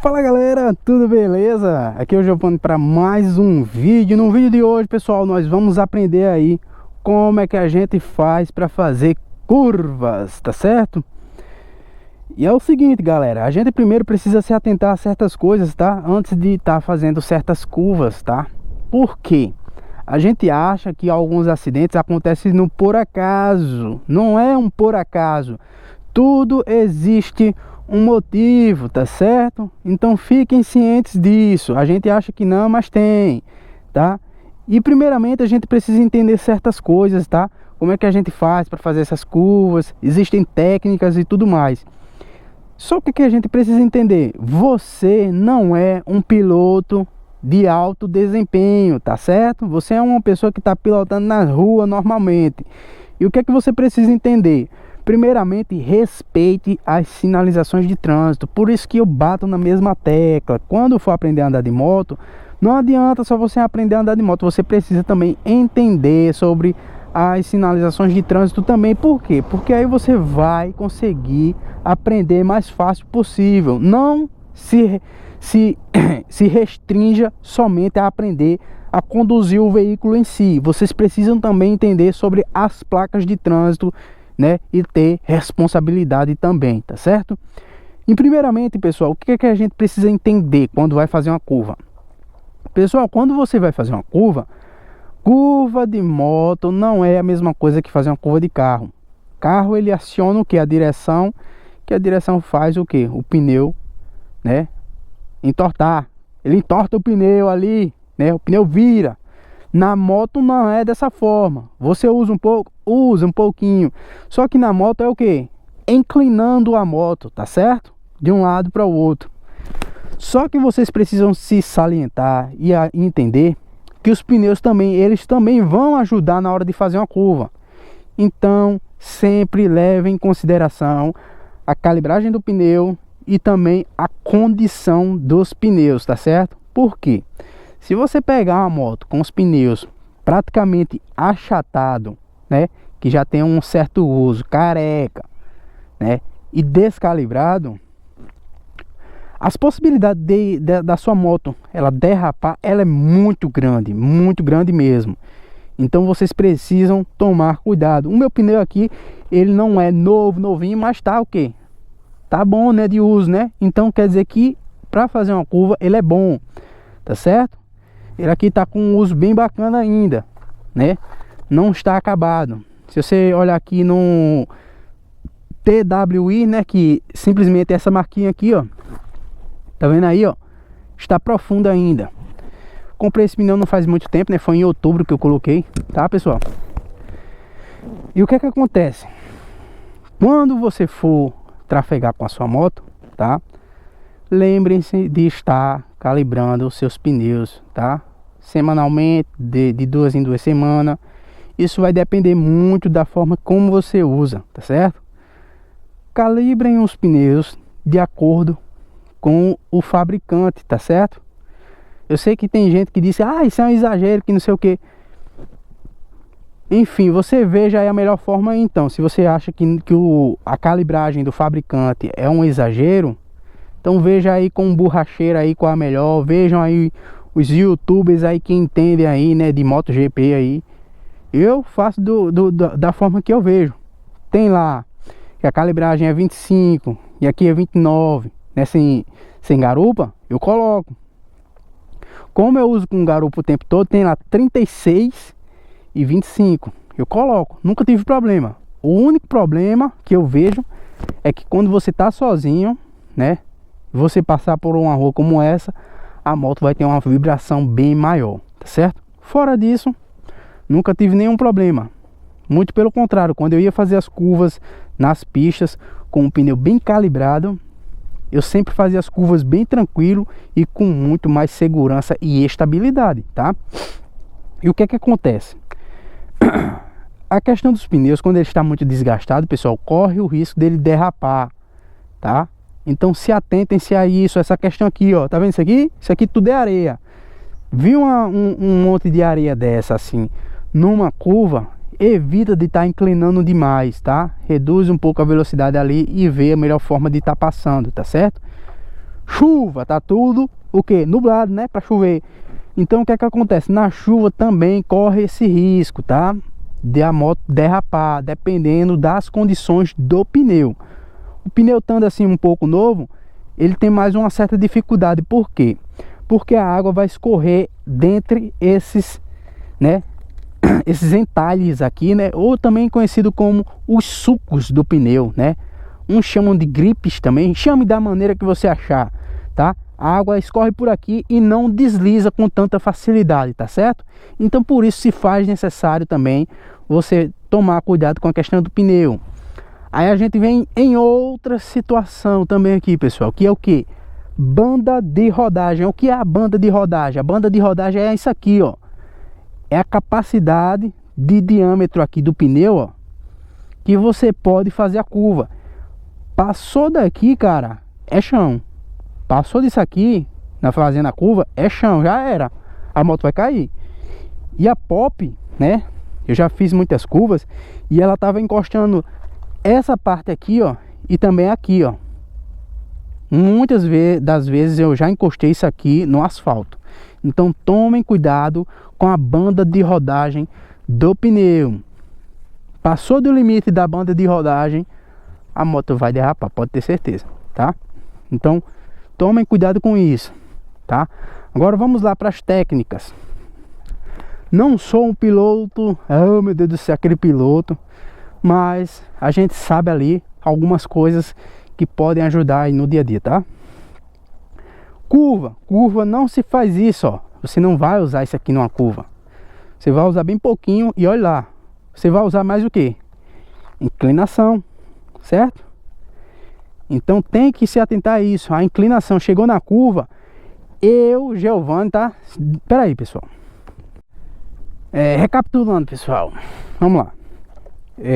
Fala galera, tudo beleza? Aqui é o Giovanni para mais um vídeo. No vídeo de hoje, pessoal, nós vamos aprender aí como é que a gente faz para fazer curvas, tá certo? E é o seguinte, galera, a gente primeiro precisa se atentar a certas coisas, tá? Antes de estar fazendo certas curvas, tá? Por quê? A gente acha que alguns acidentes acontecem no por acaso. Não é um por acaso. Tudo existe um motivo, tá certo? Então fiquem cientes disso. A gente acha que não, mas tem, tá? E primeiramente a gente precisa entender certas coisas, tá? Como é que a gente faz para fazer essas curvas? Existem técnicas e tudo mais. Só que a gente precisa entender, você não é um piloto de alto desempenho, tá certo? Você é uma pessoa que está pilotando na rua normalmente. E o que é que você precisa entender? Primeiramente, respeite as sinalizações de trânsito. Por isso que eu bato na mesma tecla. Quando for aprender a andar de moto, não adianta só você aprender a andar de moto. Você precisa também entender sobre as sinalizações de trânsito também. Por quê? Porque aí você vai conseguir aprender mais fácil possível. Não se restrinja somente a aprender a conduzir o veículo em si. Vocês precisam também entender sobre as placas de trânsito, né, e ter responsabilidade também, tá certo? E primeiramente, pessoal, o que é que a gente precisa entender quando vai fazer uma curva? Pessoal, quando você vai fazer uma curva de moto não é a mesma coisa que fazer uma curva de carro. Carro, ele aciona o que? A direção, que a direção faz o que? O pneu, né, entortar. Ele entorta o pneu ali, né, o pneu vira. Na moto não é dessa forma. Você usa um pouco, usa um pouquinho. Só que na moto é o que? Inclinando a moto, tá certo? De um lado para o outro. Só que vocês precisam se salientar e entender que os pneus também, eles também vão ajudar na hora de fazer uma curva. Então, sempre leve em consideração a calibragem do pneu e também a condição dos pneus, tá certo? Por quê? Se você pegar uma moto com os pneus praticamente achatados, né, que já tem um certo uso, careca, né, e descalibrado, as possibilidades da sua moto ela derrapar, ela é muito grande mesmo. Então vocês precisam tomar cuidado. O meu pneu aqui, ele não é novinho, mas tá o quê? Tá bom, né, de uso, né? Então quer dizer que para fazer uma curva ele é bom, tá certo? Ele aqui tá com um uso bem bacana ainda, né? Não está acabado. Se você olhar aqui no TWI, né, que simplesmente essa marquinha aqui, ó, tá vendo aí, ó, está profunda ainda. Comprei esse pneu não faz muito tempo, né? Foi em outubro que eu coloquei, tá, pessoal? E o que é que acontece? Quando você for trafegar com a sua moto, tá? Lembrem-se de estar calibrando os seus pneus, tá? Semanalmente, de 2 em 2 semanas. Isso vai depender muito da forma como você usa, tá certo? Calibrem os pneus de acordo com o fabricante, tá certo? Eu sei que tem gente que diz, ah, isso é um exagero, que não sei o que. Enfim, você veja aí a melhor forma então. Se você acha que a calibragem do fabricante é um exagero, então veja aí com um borracheiro aí qual é a melhor. Vejam aí os youtubers aí que entendem aí, né, de MotoGP aí. Eu faço da forma que eu vejo. Tem lá que a calibragem é 25 e aqui é 29, né, sem garupa, eu coloco. Como eu uso com garupa o tempo todo, tem lá 36 e 25. Eu coloco, nunca tive problema. O único problema que eu vejo é que quando você tá sozinho, né, você passar por uma rua como essa, a moto vai ter uma vibração bem maior, tá certo? Fora disso, nunca tive nenhum problema. Muito pelo contrário, quando eu ia fazer as curvas nas pistas com o pneu bem calibrado, eu sempre fazia as curvas bem tranquilo e com muito mais segurança e estabilidade, tá? E o que é que acontece? A questão dos pneus, quando ele está muito desgastado, pessoal, corre o risco dele derrapar, tá? Então se atentem-se a isso, essa questão aqui, ó, tá vendo isso aqui? Isso aqui tudo é areia. Viu um monte de areia dessa assim, numa curva, evita de estar inclinando demais, tá? Reduz um pouco a velocidade ali e vê a melhor forma de estar passando, tá certo? chuva, tá tudo o que? Nublado, né? Para chover. Então o que é que acontece? Na chuva também corre esse risco, tá? De a moto derrapar, dependendo das condições do pneu. O pneu estando assim um pouco novo, ele tem mais uma certa dificuldade. Por quê? Porque a água vai escorrer dentre esses, né? Esses entalhes aqui, né? Ou também conhecido como os sulcos do pneu, né? Uns chamam de gripes também. Chame da maneira que você achar, tá? A água escorre por aqui e não desliza com tanta facilidade, tá certo? Então por isso se faz necessário também você tomar cuidado com a questão do pneu. Aí a gente vem em outra situação também aqui, pessoal, que é o que? Banda de rodagem. O que é a banda de rodagem? A banda de rodagem é isso aqui, ó. É a capacidade de diâmetro aqui do pneu, ó, que você pode fazer a curva. Passou daqui, cara, é chão. Passou disso aqui, fazendo a curva, é chão, já era. A moto vai cair. E a pop, né? Eu já fiz muitas curvas e ela tava encostando essa parte aqui, ó, e também aqui, ó. Muitas das vezes eu já encostei isso aqui no asfalto. Então tomem cuidado com a banda de rodagem do pneu. Passou do limite da banda de rodagem, a moto vai derrapar, pode ter certeza, tá? Então tomem cuidado com isso, tá? Agora vamos lá para as técnicas. Não sou um piloto, oh meu Deus do céu, aquele piloto, mas a gente sabe ali algumas coisas que podem ajudar aí no dia a dia, tá? Curva não se faz isso, ó. Você não vai usar isso aqui numa curva. Você vai usar bem pouquinho e olha lá. Você vai usar mais o que? Inclinação, certo? Então tem que se atentar a isso. A inclinação chegou na curva, Giovanni, tá? Pera aí, pessoal. Recapitulando, pessoal. Vamos lá.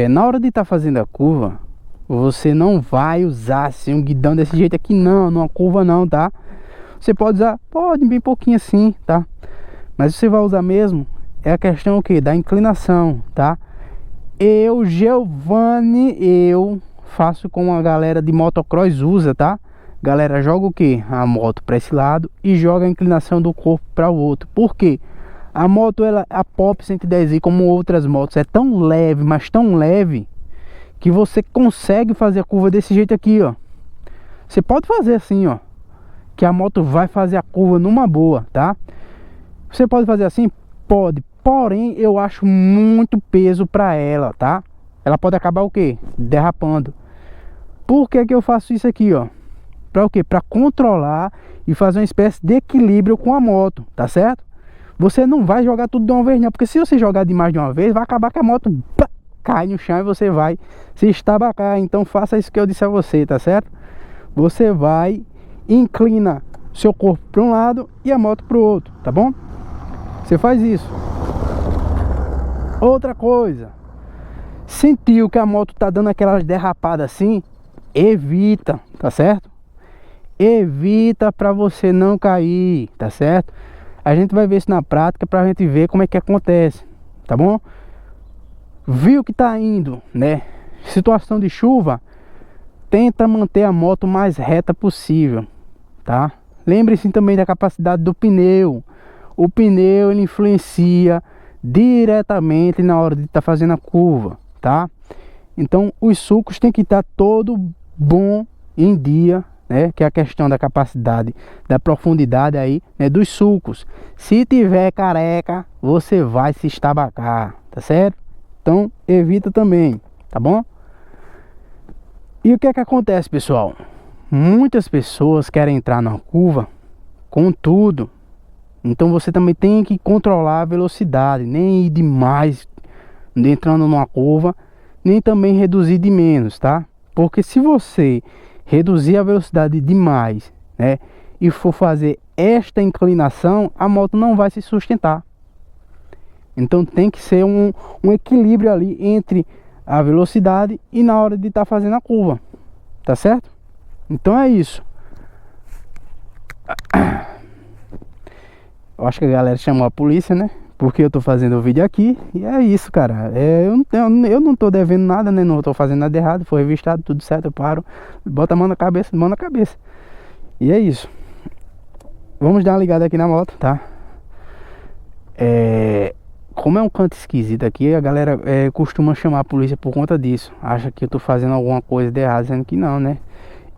Na hora de estar fazendo a curva, você não vai usar assim um guidão desse jeito aqui não, numa curva não, tá? Você pode usar, pode bem pouquinho assim, tá? Mas você vai usar mesmo é a questão o que? Da inclinação, tá? Giovanni, eu faço como a galera de motocross usa, tá? Galera joga o que? A moto para esse lado e joga a inclinação do corpo para o outro. Por quê? A moto, a Pop 110i, como outras motos, é tão leve, mas tão leve, que você consegue fazer a curva desse jeito aqui, ó. Você pode fazer assim, ó, que a moto vai fazer a curva numa boa, tá? Você pode fazer assim? Pode, porém eu acho muito peso para ela, tá? Ela pode acabar o que? Derrapando. Por que que eu faço isso aqui, ó? Para o que? Para controlar e fazer uma espécie de equilíbrio com a moto, tá certo? Você não vai jogar tudo de uma vez não, porque se você jogar demais de uma vez, vai acabar que a moto cai no chão e você vai se estabacar. Então faça isso que eu disse a você, tá certo? Você vai, inclina seu corpo para um lado e a moto para o outro, tá bom? Você faz isso. Outra coisa, sentiu que a moto tá dando aquelas derrapadas assim, evita, tá certo? Evita para você não cair, tá certo? A gente vai ver isso na prática pra gente ver como é que acontece, tá bom? Viu que tá indo, né? Situação de chuva, tenta manter a moto mais reta possível, tá? Lembre-se também da capacidade do pneu. O pneu ele influencia diretamente na hora de estar fazendo a curva, tá? Então os sulcos tem que estar todo bom em dia, né? Que é a questão da capacidade, da profundidade aí, né? Dos sulcos. Se tiver careca, você vai se estabacar, tá certo? Então evita também, tá bom? E o que é que acontece, pessoal? Muitas pessoas querem entrar na curva com tudo. Então você também tem que controlar a velocidade, nem ir demais entrando numa curva, nem também reduzir de menos, tá? Porque se você reduzir a velocidade demais, né, e for fazer esta inclinação, a moto não vai se sustentar. Então tem que ser um equilíbrio ali entre a velocidade e na hora de estar fazendo a curva, tá certo? Então é isso. Eu acho que a galera chamou a polícia, né? Porque eu tô fazendo o vídeo aqui. E é isso, cara. Eu não tô devendo nada, né? Não tô fazendo nada errado. Foi revistado, tudo certo, eu paro. Bota a mão na cabeça, mão na cabeça. E é isso. Vamos dar uma ligada aqui na moto, tá? Como é um canto esquisito aqui, a galera costuma chamar a polícia por conta disso. Acha que eu tô fazendo alguma coisa de errado, sendo que não, né?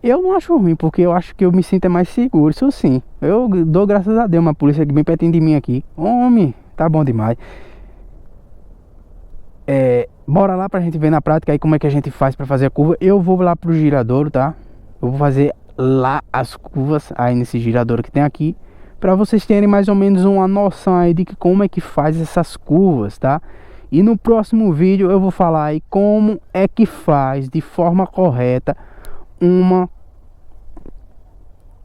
Eu não acho ruim, porque eu acho que eu me sinto mais seguro, isso sim. Eu dou graças a Deus, uma polícia aqui bem pertinho de mim aqui. Homem, tá bom demais. Bora lá pra gente ver na prática aí como é que a gente faz pra fazer a curva. Eu vou lá pro giradouro, tá? Eu vou fazer lá as curvas aí nesse giradouro que tem aqui, pra vocês terem mais ou menos uma noção aí de que como é que faz essas curvas, tá? E no próximo vídeo eu vou falar aí como é que faz de forma correta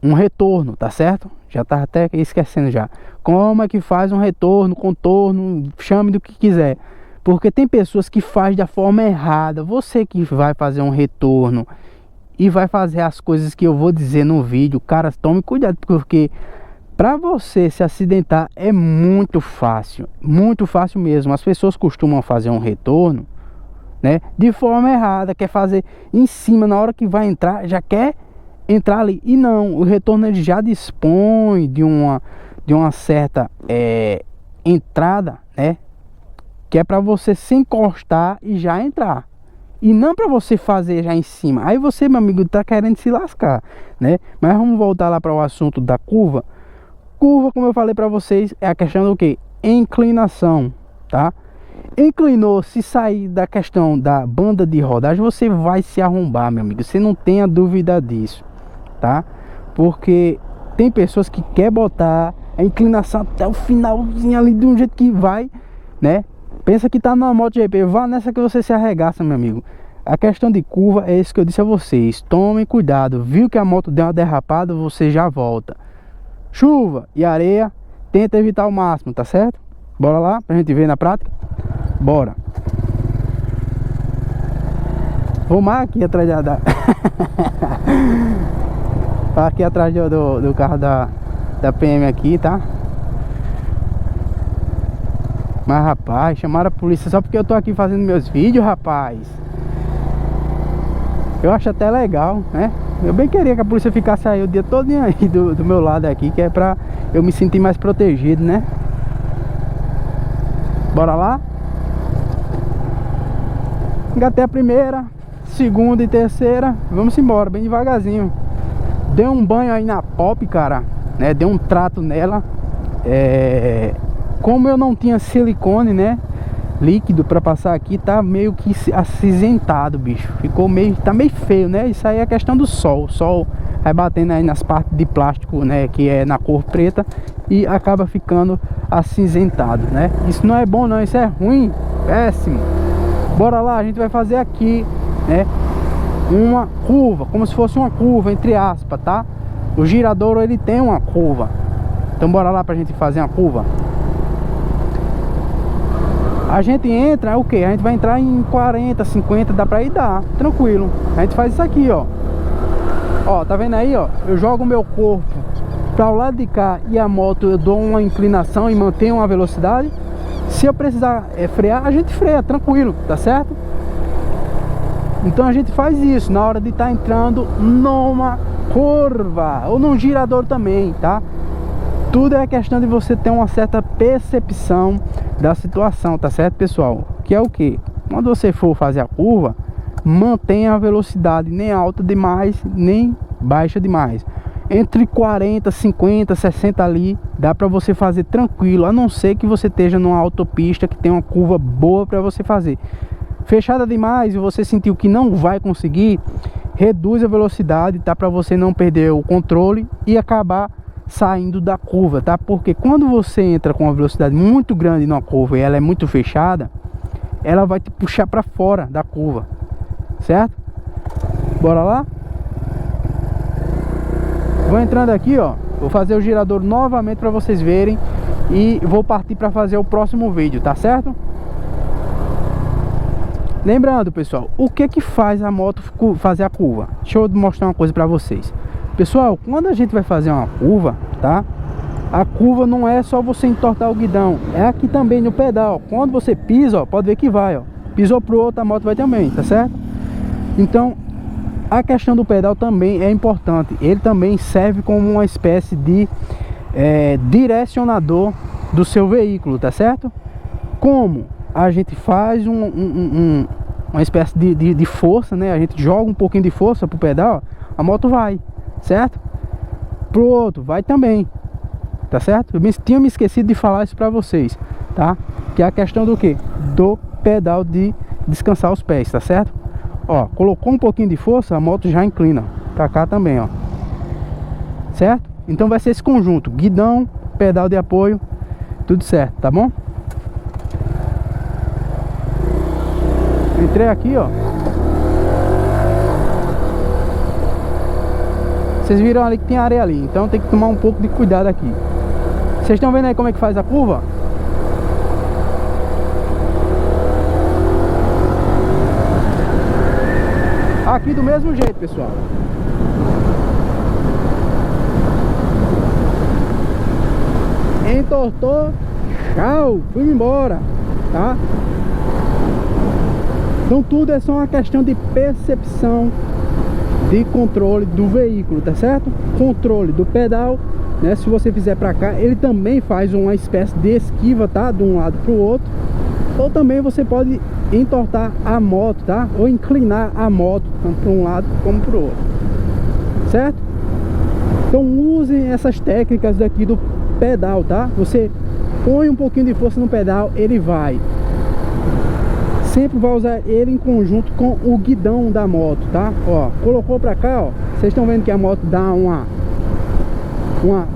um retorno, tá certo? Já tá até esquecendo já. Como é que faz um retorno, contorno, chame do que quiser. Porque tem pessoas que fazem da forma errada. Você que vai fazer um retorno e vai fazer as coisas que eu vou dizer no vídeo, cara, tome cuidado, porque para você se acidentar é muito fácil mesmo. As pessoas costumam fazer um retorno, né, de forma errada, quer fazer em cima, na hora que vai entrar, já quer entrar ali. E não, o retorno ele já dispõe de uma certa entrada, né, que é para você se encostar e já entrar, e não para você fazer já em cima. Aí você, meu amigo, tá querendo se lascar, né? Mas vamos voltar lá para o assunto da curva. Curva, como eu falei para vocês, é a questão do que? Inclinação, tá? Inclinou, se sair da questão da banda de rodagem, você vai se arrombar, meu amigo. Você não tenha dúvida disso, tá? Porque tem pessoas que quer botar a inclinação até o finalzinho ali de um jeito que vai, né? Pensa que tá na MotoGP, vá nessa que você se arregaça, meu amigo. A questão de curva é isso que eu disse a vocês. Tomem cuidado, viu que a moto deu uma derrapada, você já volta. Chuva e areia, tenta evitar ao máximo, tá certo? Bora lá pra gente ver na prática. Bora. Vou mais aqui atrás da aqui atrás do carro da PM aqui, tá? Mas rapaz, chamaram a polícia só porque eu tô aqui fazendo meus vídeos, rapaz. Eu acho até legal, né? Eu bem queria que a polícia ficasse aí o dia todo aí do meu lado aqui, que é pra eu me sentir mais protegido, né? Bora lá? Engatei a primeira, segunda e terceira. Vamos embora, bem devagarzinho. Dei um banho aí na pop, cara, né? Dei um trato nela. Como eu não tinha silicone, né, líquido pra passar aqui, tá meio que acinzentado, bicho. Ficou meio, tá meio feio, né? Isso aí é questão do sol. O sol vai batendo aí nas partes de plástico, né, que é na cor preta, e acaba ficando acinzentado, né? Isso não é bom não, isso é ruim, péssimo. Bora lá, a gente vai fazer aqui, né, uma curva, como se fosse uma curva, entre aspas, tá? O giradouro, ele tem uma curva. Então bora lá pra gente fazer uma curva. A gente entra, o que? A gente vai entrar em 40, 50, dá pra ir dar, tranquilo. A gente faz isso aqui, ó. Ó, tá vendo aí, ó? Eu jogo o meu corpo para o lado de cá e a moto eu dou uma inclinação e mantenho uma velocidade. Se eu precisar frear, a gente freia, tranquilo, tá certo? Então a gente faz isso na hora de estar entrando numa curva ou num girador também, tá? Tudo é questão de você ter uma certa percepção da situação, tá certo, pessoal? Que é o que? Quando você for fazer a curva, mantenha a velocidade nem alta demais, nem baixa demais. Entre 40, 50, 60 ali, dá pra você fazer tranquilo, a não ser que você esteja numa autopista que tem uma curva boa pra você fazer. Fechada demais e você sentiu que não vai conseguir, reduz a velocidade, tá? Pra você não perder o controle e acabar saindo da curva, tá? Porque quando você entra com uma velocidade muito grande numa curva e ela é muito fechada, ela vai te puxar para fora da curva, certo? Bora lá? Vou entrando aqui, ó. Vou fazer o girador novamente para vocês verem e vou partir para fazer o próximo vídeo, tá certo? Lembrando, pessoal, o que que faz a moto fazer a curva? Deixa eu mostrar uma coisa para vocês. Pessoal, quando a gente vai fazer uma curva, tá? A curva não é só você entortar o guidão, é aqui também no pedal. Quando você pisa, ó, pode ver que vai, ó. Pisou pro outro, a moto vai também, tá certo? Então, A questão do pedal também é importante. Ele também serve como uma espécie de direcionador do seu veículo, tá certo? Como a gente faz uma espécie de força, né? A gente joga um pouquinho de força pro pedal, a moto vai, certo? Pro outro vai também, tá certo? Eu tinha me esquecido de falar isso pra vocês, tá? Que é a questão do que? Do pedal de descansar os pés, tá certo? Ó, colocou um pouquinho de força, a moto já inclina pra cá também, ó. Certo? Então vai ser esse conjunto, guidão, pedal de apoio, tudo certo, tá bom? Entrei aqui, ó. Vocês viram ali que tem areia ali, então tem que tomar um pouco de cuidado aqui. Vocês estão vendo aí como é que faz a curva? Aqui do mesmo jeito, pessoal. Entortou, tchau, fui embora, tá? Então tudo é só uma questão de percepção de controle do veículo, tá certo? Controle do pedal, né? Se você fizer pra cá, ele também faz uma espécie de esquiva, tá? De um lado pro outro. Ou também você pode entortar a moto, tá? Ou inclinar a moto tanto para um lado como para o outro, certo? Então usem essas técnicas daqui do pedal, tá? Você põe um pouquinho de força no pedal, ele vai. Sempre vai usar ele em conjunto com o guidão da moto, tá? Ó, colocou para cá, ó. Vocês estão vendo que a moto dá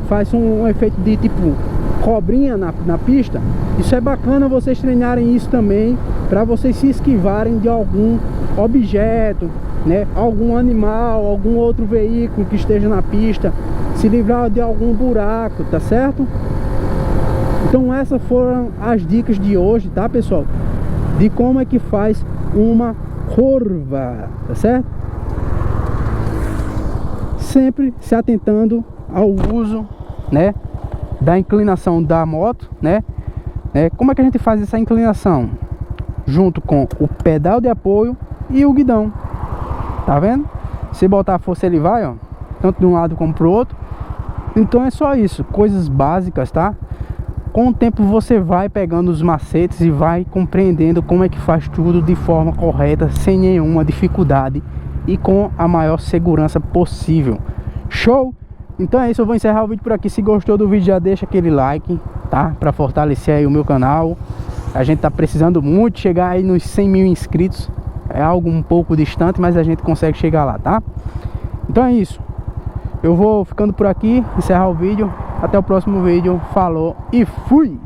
faz um efeito de tipo cobrinha na pista. Isso é bacana vocês treinarem isso também, para vocês se esquivarem de algum objeto, né? Algum animal, algum outro veículo que esteja na pista, se livrar de algum buraco, tá certo? Então essas foram as dicas de hoje, tá, pessoal? De como é que faz uma curva, tá certo? Sempre se atentando ao uso, né, da inclinação da moto, né? Como é que a gente faz essa inclinação? Junto com o pedal de apoio e o guidão, tá vendo? Se botar a força ele vai, ó, tanto de um lado como pro outro. Então é só isso, coisas básicas, tá? Com o tempo você vai pegando os macetes e vai compreendendo como é que faz tudo de forma correta, sem nenhuma dificuldade e com a maior segurança possível. Show? Então é isso, eu vou encerrar o vídeo por aqui. Se gostou do vídeo, já deixa aquele like, tá? Pra fortalecer aí o meu canal. A gente tá precisando muito chegar aí nos 100 mil inscritos. É algo um pouco distante, mas a gente consegue chegar lá, tá? Então é isso. Eu vou ficando por aqui, encerrar o vídeo. Até o próximo vídeo. Falou e fui!